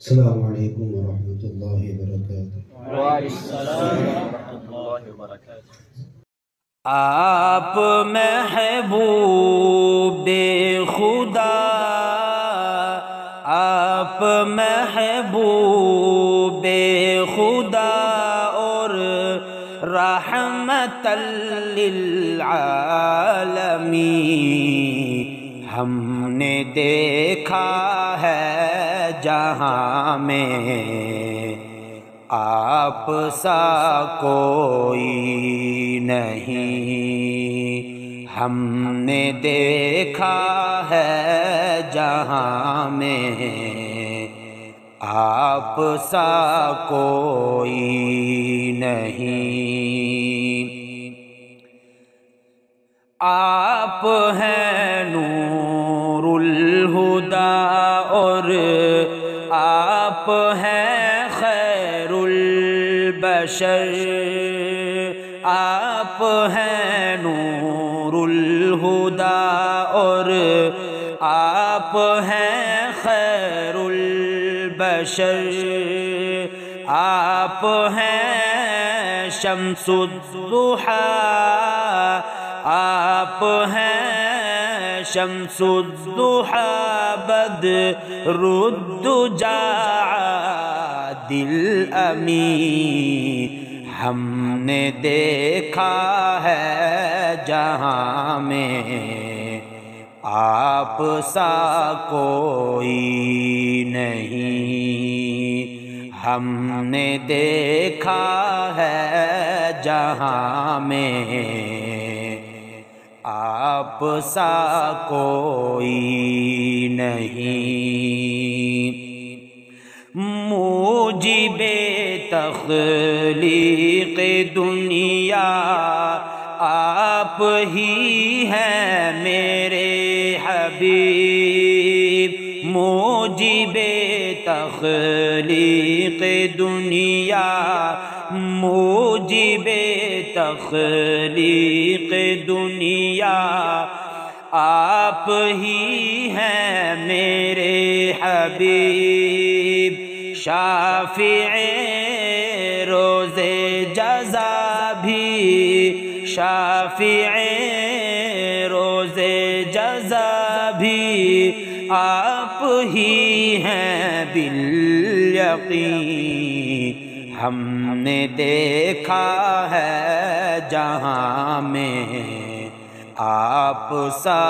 السلام علیکم ورحمۃ اللہ وبرکاتہ۔ وعلیکم السلام ورحمۃ اللہ وبرکاتہ۔ آپ محبوب خدا، آپ محبوب خدا اور رحمت للعالمین، ہم نے دیکھا ہے جہاں میں آپ سا کوئی نہیں، ہم نے دیکھا ہے جہاں میں آپ سا کوئی نہیں۔ آپ ہیں نور الہدا اور آپ ہیں خیر البشر، آپ ہیں نور الہدا اور آپ ہیں خیر البشر، آپ ہیں شمس الضحیٰ، آپ ہیں شمس الضحیٰ بدر الدجیٰ عادل امین، ہم نے دیکھا ہے جہاں میں آپ سا کوئی نہیں، ہم نے دیکھا ہے جہاں میں آپ سا کوئی نہیں۔ موجب تخلیق دنیا آپ ہی ہیں میرے حبیب، موجب تخلیق دنیا، موجب تخلیق دنیا آپ ہی ہیں میرے حبیب، شافع روز جزا بھی، شافع روز جزا بھی آپ ہی ہیں بالیقین، ہم نے دیکھا ہے جہاں میں آپ سا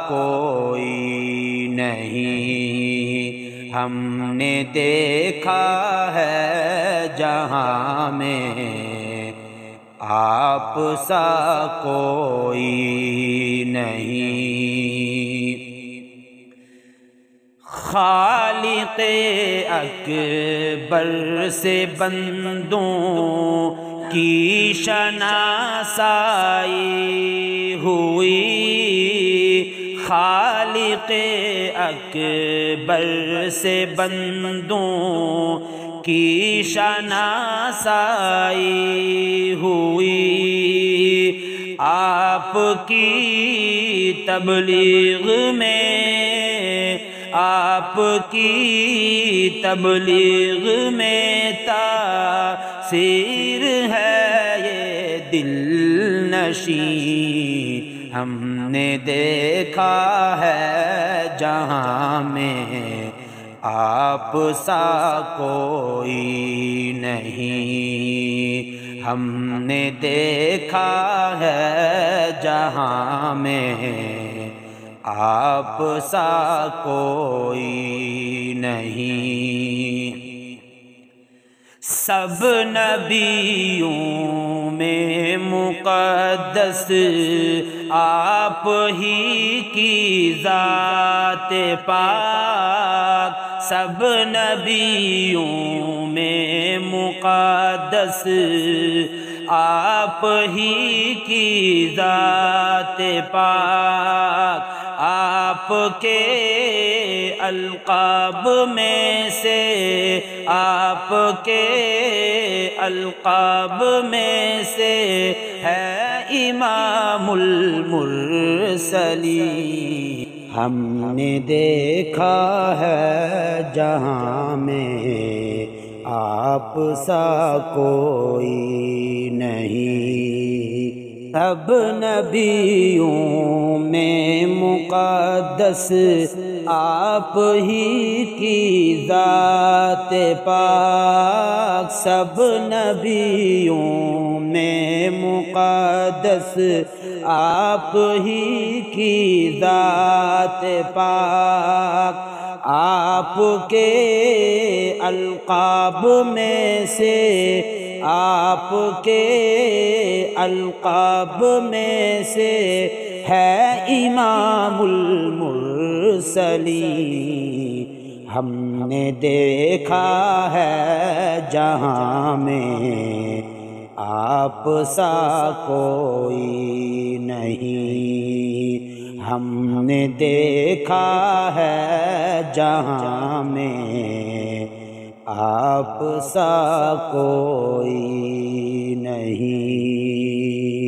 کوئی نہیں، ہم نے دیکھا ہے جہاں میں آپ سا کوئی نہیں۔ خالق اکبر سے بندوں کی شناسائی ہوئی، خالق اکبر سے بندوں کی شناسائی ہوئی، آپ کی تبلیغ میں، آپ کی تبلیغ میں تاثیر ہے یہ دل نشین، ہم نے دیکھا ہے جہاں میں آپ سا کوئی نہیں، ہم نے دیکھا ہے جہاں میں آپ سا کوئی نہیں۔ سب نبیوں میں مقدس آپ ہی کی ذات پاک، سب نبیوں میں مقدس آپ ہی کی ذات پاک، آپ کے القاب میں سے، آپ کے القاب میں سے ہے امام المرسلین، ہم نے دیکھا ہے جہاں میں آپ سا کوئی نہیں، سب نبیوں میں مقدس آپ ہی کی ذات پاک، سب نبیوں میں مقدس آپ ہی کی ذات پاک، آپ کے القاب میں سے، آپ کے القاب میں سے ہے امام المرسلین، ہم نے دیکھا ہے جہاں میں آپ سا کوئی نہیں، ہم نے دیکھا ہے جہاں میں آپ سا کوئی نہیں۔